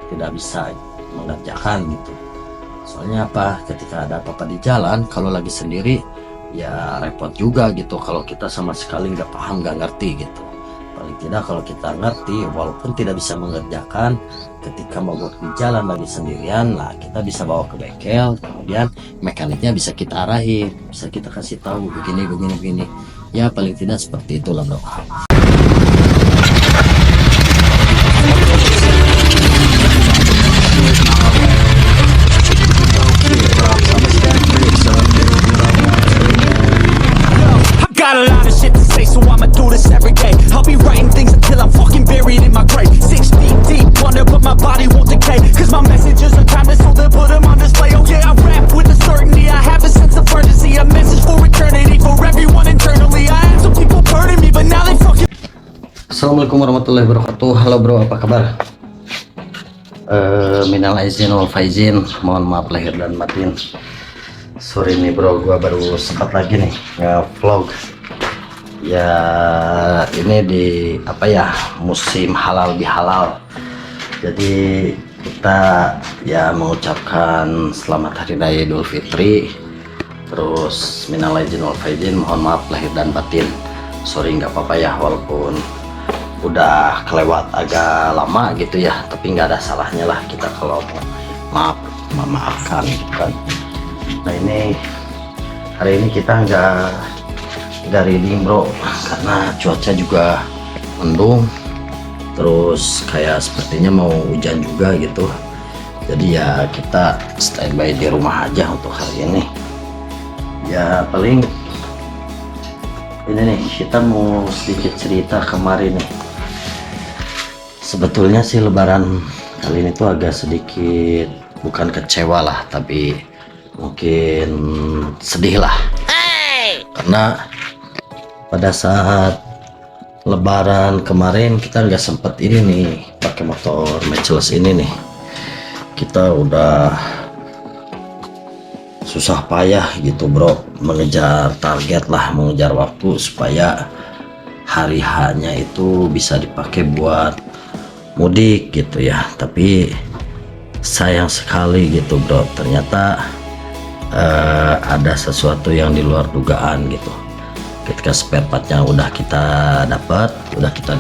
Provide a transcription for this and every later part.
tidak bisa mengerjakan gitu. Soalnya apa, ketika ada apa-apa di jalan kalau lagi sendiri ya repot juga gitu, kalau kita sama sekali nggak paham, nggak ngerti gitu. Paling tidak kalau kita ngerti walaupun tidak bisa mengerjakan, ketika mogok di jalan lagi sendirian lah kita bisa bawa ke bengkel, kemudian mekaniknya bisa kita arahin, bisa kita kasih tahu begini begini begini. Ya paling tidak seperti itulah bro. I got a lot of shit to say, so I'ma do this every day. I'll be writing things until I'm fucking buried in my grave. 6 feet deep under, but my body won't decay. Cause my messages are timeless, so they'll put them on display. Oh yeah, I rap with a certainty, I have a sense of urgency. A message for eternity, for everyone internally. I had some people burning me, but now they fucking... Assalamualaikum warahmatullahi wabarakatuh. Halo bro, apa kabar? Minal aizin wal faizin, mohon maaf lahir dan batin. Sore ini bro, gua baru sempat lagi nih nge-vlog. Ya ini di apa ya, musim halal bihalal. Jadi kita ya mengucapkan selamat hari raya Idul Fitri. Terus minal aizin wal faizin, mohon maaf lahir dan batin. Sorry nggak apa-apa ya, walaupun udah kelewat agak lama gitu ya, tapi nggak ada salahnya lah kita kalau memaafkan gitu kan. Nah ini hari ini kita nggak reading bro, karena cuaca juga mendung, terus kayak sepertinya mau hujan juga gitu. Jadi ya kita standby di rumah aja untuk hari ini. Ya paling ini nih, kita mau sedikit cerita kemarin nih. Sebetulnya sih lebaran kali ini tuh agak sedikit, bukan kecewa lah, tapi mungkin sedih lah. Karena pada saat lebaran kemarin kita nggak sempet ini nih pakai motor Mercedes ini nih. Kita udah susah payah gitu bro, mengejar target lah, mengejar waktu supaya hari hanya itu bisa dipakai buat mudik gitu ya. Tapi sayang sekali gitu bro, ternyata ada sesuatu yang di luar dugaan gitu. Ketika spare partnya udah kita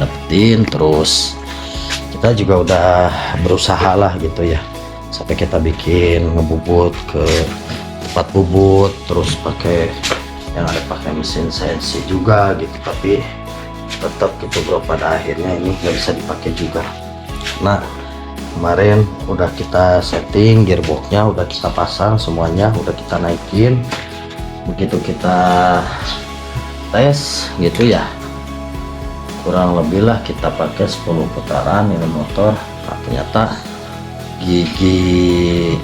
dapetin, terus kita juga udah berusaha lah gitu ya, sampai kita bikin ngebubut ke tempat bubut, terus pakai yang ada pakai mesin CNC juga gitu, tapi tetap gitu bro, pada akhirnya ini nggak bisa dipakai juga. Nah kemarin udah kita setting gearboxnya, udah kita pasang semuanya, udah kita naikin. Begitu kita tes gitu ya, kurang lebih lah kita pakai 10 putaran ini motor. Nah, ternyata gigi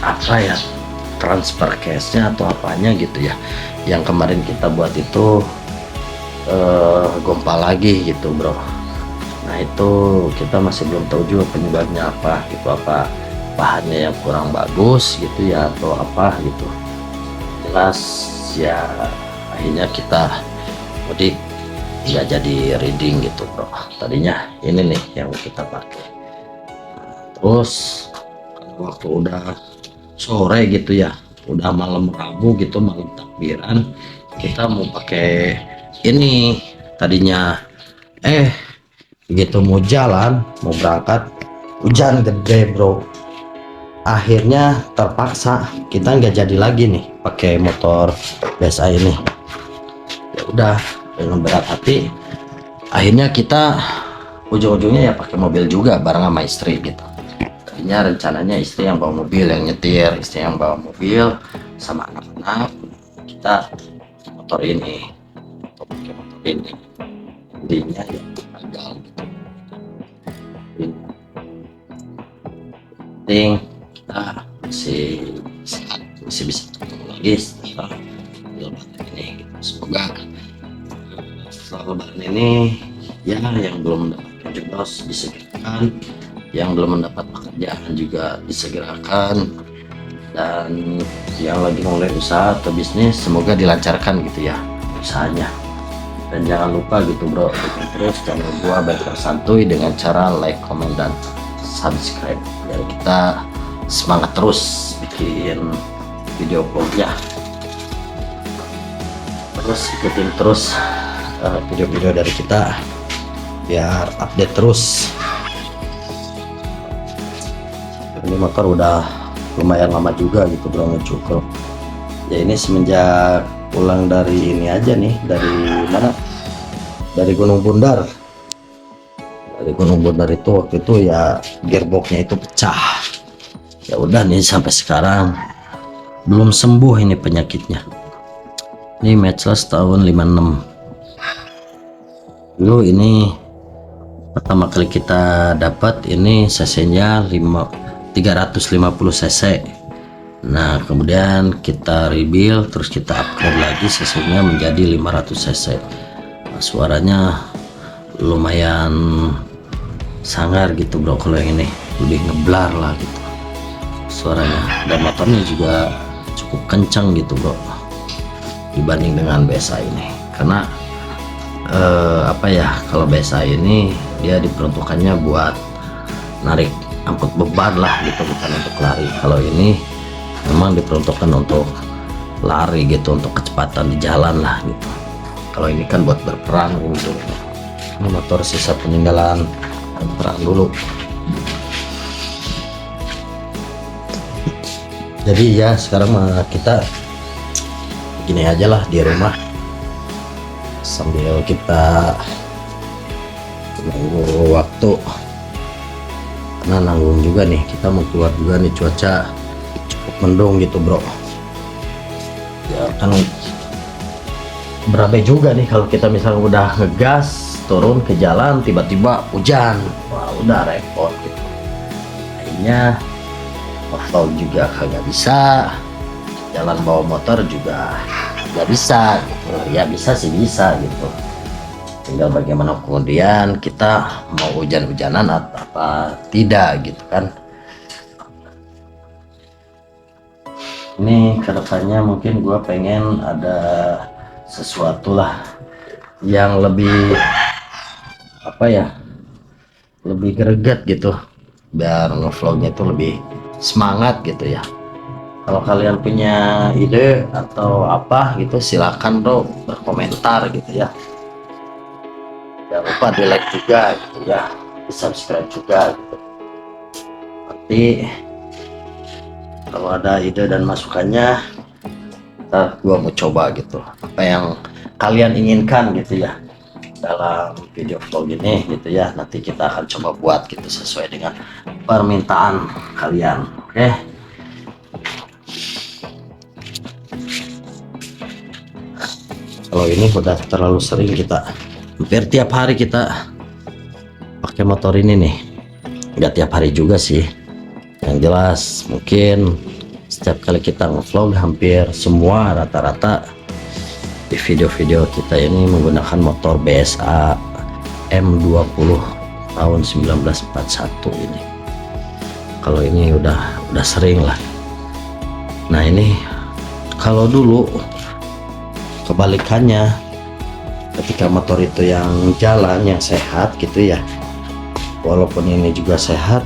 apa ya, transfer case nya atau apanya gitu ya, yang kemarin kita buat itu gompal lagi gitu bro. Nah itu kita masih belum tahu juga penyebabnya apa gitu, apa bahannya yang kurang bagus gitu ya atau apa gitu. Jelas ya akhirnya kita mudik nggak jadi reading gitu bro. Tadinya ini nih yang kita pakai. Terus waktu udah sore gitu ya, udah malam Rabu gitu, malam takbiran, kita mau pakai ini tadinya. Begitu mau jalan, mau berangkat, hujan gede bro. Akhirnya terpaksa kita nggak jadi lagi nih pakai motor biasa ini. Ya udah, dengan berat hati akhirnya kita ujung-ujungnya ya pakai mobil juga bareng sama istri gitu. Tadinya rencananya istri yang bawa mobil, yang nyetir, istri yang bawa mobil sama anak-anak, kita motor ini, atau pakai motor ini. Intinya ya gagal gitu. Penting kita masih bisa ketemu lagi setelah lebaran ini gitu. Semoga setelah lebaran ini ya yang belum mendapatkan jodoh disegerakan, yang belum mendapat pekerjaan juga disegerakan, dan yang lagi mulai usaha atau bisnis semoga dilancarkan gitu ya usahanya. Dan jangan lupa gitu bro, dukung terus channel gua Biker Santuy dengan cara like, comment, dan subscribe biar kita semangat terus bikin video vlognya. Terus ikutin terus video-video dari kita biar update terus. Ini motor udah lumayan lama juga gitu bro ngecukur ya. Ini semenjak pulang dari ini aja nih, dari mana, dari Gunung Bundar. Dari Gunung Bundar itu waktu itu ya gearboxnya itu pecah. Ya udah nih sampai sekarang belum sembuh ini penyakitnya. Ini Matchless tahun 56. Dulu ini pertama kali kita dapat ini cc-nya 350 cc. Nah kemudian kita rebuild, terus kita upgrade lagi cc-nya menjadi 500 cc. Nah, suaranya lumayan sangar gitu bro. Kalau yang ini lebih ngeblar lah gitu suaranya, dan motornya juga cukup kencang gitu bro dibanding dengan BSA ini. Karena apa ya, kalau BSA ini dia diperuntukannya buat narik angkut beban lah gitu, bukan untuk lari. Kalau ini memang diperuntukkan untuk lari gitu, untuk kecepatan di jalan lah gitu. Kalau ini kan buat berperang gitu. Ini motor sisa peninggalan perang dulu. Jadi ya sekarang kita gini aja lah di rumah sambil kita nunggu waktu. Nah nanggung juga nih, kita mau keluar juga nih, cuaca cukup mendung gitu bro ya kan. Berabe juga nih kalau kita misalnya udah ngegas turun ke jalan tiba-tiba hujan, wah udah repot gitu. Akhirnya off-road juga kagak bisa, jalan bawa motor juga nggak bisa gitu. Ya bisa sih bisa gitu, tinggal bagaimana kemudian kita mau hujan-hujanan atau apa tidak gitu kan. Ini kedepannya mungkin gue pengen ada sesuatu lah yang lebih apa ya, lebih greget gitu biar ngevlognya itu lebih semangat gitu ya. Kalau kalian punya ide atau apa gitu silakan bro berkomentar gitu ya. Jangan lupa di like juga gitu ya, di subscribe juga gitu. Nanti kalau ada ide dan masukannya ntar gua mau coba gitu apa yang kalian inginkan gitu ya dalam video vlog ini gitu ya. Nanti kita akan coba buat gitu sesuai dengan permintaan kalian. Oke. Kalau ini udah terlalu sering, kita hampir tiap hari kita pakai motor ini nih. Nggak tiap hari juga sih, yang jelas mungkin setiap kali kita ngevlog hampir semua rata-rata di video-video kita ini menggunakan motor BSA M20 tahun 1941 ini. Kalau ini udah sering lah. Nah ini kalau dulu kebalikannya, ketika motor itu yang jalan yang sehat gitu ya, walaupun ini juga sehat,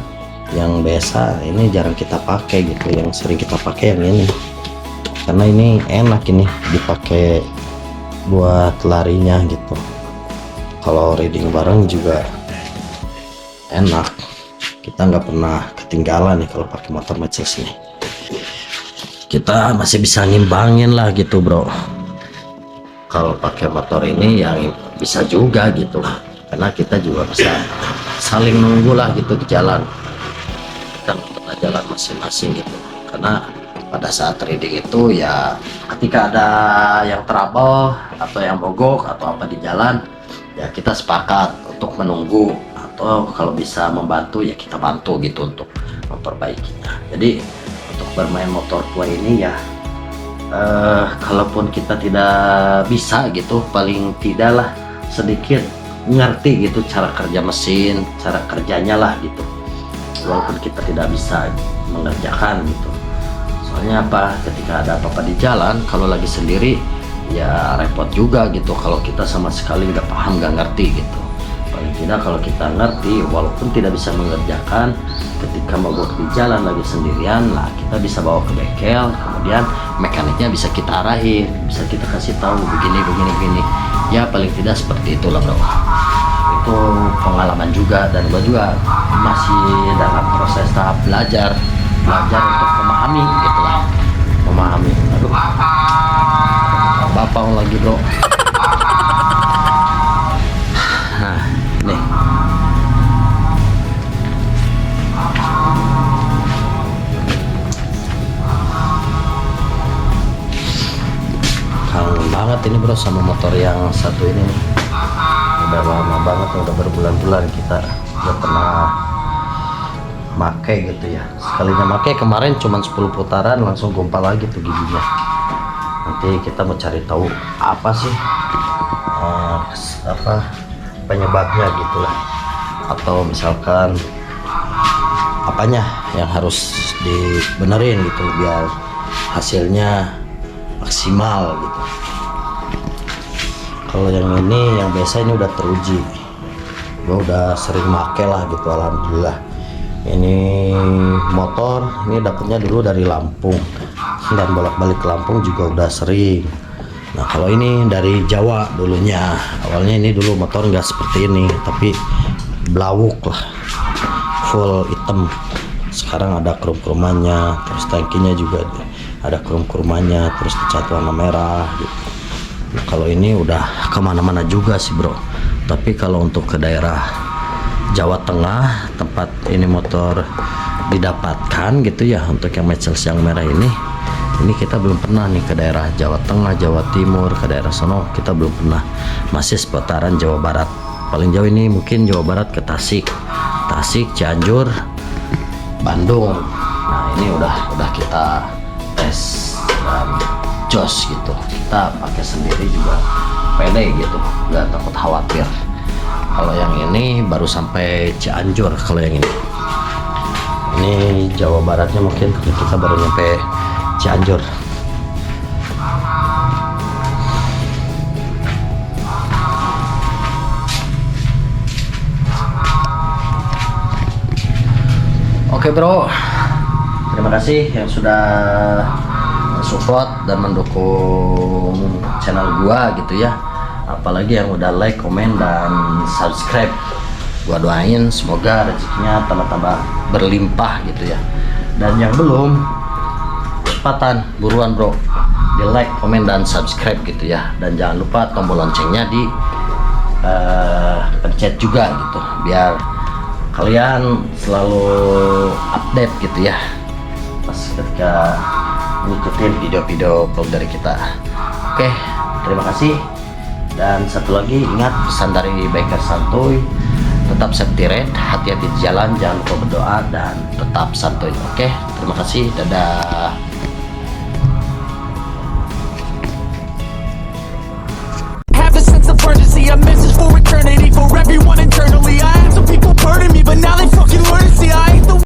yang biasa ini jarang kita pakai gitu. Yang sering kita pakai yang ini karena ini enak ini dipakai buat larinya gitu. Kalau riding bareng juga enak, kita nggak pernah ketinggalan nih kalau pakai motor Matchless nih. Kita masih bisa ngimbangin lah gitu bro. Kalau pakai motor ini yang bisa juga gitu, karena kita juga bisa saling nunggu lah gitu di jalan. Kita nonton jalan masing-masing gitu. Karena pada saat riding itu ya ketika ada yang trouble atau yang mogok atau apa di jalan ya kita sepakat untuk menunggu, atau kalau bisa membantu ya kita bantu gitu untuk memperbaikinya. Jadi untuk bermain motor tua ini ya kalaupun kita tidak bisa gitu, paling tidak lah sedikit ngerti gitu cara kerja mesin, cara kerjanya lah gitu, walaupun kita tidak bisa mengerjakan gitu. Soalnya apa, ketika ada apa-apa di jalan, kalau lagi sendiri ya repot juga gitu kalau kita sama sekali nggak paham, nggak ngerti gitu. Paling tidak kalau kita ngerti, walaupun tidak bisa mengerjakan, ketika mogok di jalan lagi sendirian lah, kita bisa bawa ke bengkel, kemudian mekaniknya bisa kita arahin, bisa kita kasih tahu begini begini, ya paling tidak seperti itulah bro. Itu pengalaman juga, dan gua juga masih dalam proses tahap belajar untuk memahami gitulah, memahami. Aduh, bapak lagi bro. Nah nih, kangen banget ini bro sama motor yang satu ini nih. Udah lama banget, udah berbulan-bulan kita udah pernah make gitu ya. Sekalinya make kemarin cuma 10 putaran langsung gompal lagi tuh giginya. Nanti kita mau cari tahu apa sih apa penyebabnya gitulah, atau misalkan apanya yang harus dibenerin gitu biar hasilnya maksimal gitu. Kalau yang ini, yang biasa ini udah teruji, gue udah sering make lah gitu, alhamdulillah. Ini motor ini dapetnya dulu dari Lampung, dan bolak-balik ke Lampung juga udah sering. Nah kalau ini dari Jawa dulunya, awalnya ini dulu motor nggak seperti ini, tapi blawuk lah, full hitam. Sekarang ada krum-krumannya, terus tangkinya juga ada krum-krumannya, terus dicat warna merah gitu. Nah, kalau ini udah kemana-mana juga sih bro, tapi kalau untuk ke daerah Jawa Tengah tempat ini motor didapatkan gitu ya, untuk yang Mercedes yang merah ini kita belum pernah nih ke daerah Jawa Tengah, Jawa Timur, ke daerah sono kita belum pernah, masih seputaran Jawa Barat. Paling jauh ini mungkin Jawa Barat ke Tasik, Cianjur, Bandung. Nah ini udah kita tes dan jos gitu, kita pakai sendiri juga pede gitu, nggak takut khawatir. Kalau yang ini baru sampai Cianjur. Kalau yang ini Jawa Baratnya mungkin kita baru nyampe Cianjur. Oke bro, terima kasih yang sudah support dan mendukung channel gua gitu ya, apalagi yang udah like, komen, dan subscribe. Gua doain semoga rezekinya tambah-tambah berlimpah gitu ya, dan yang belum, cepatan buruan bro, di like, komen, dan subscribe gitu ya, dan jangan lupa tombol loncengnya di pencet juga gitu, biar kalian selalu update gitu ya pas ketika ngikutin video-video vlog dari kita. Oke, terima kasih. Dan satu lagi, ingat pesan dari Biker Santuy, tetap safety ride, hati-hati di jalan, jangan lupa berdoa, dan tetap santuy. Oke, terima kasih, dadah.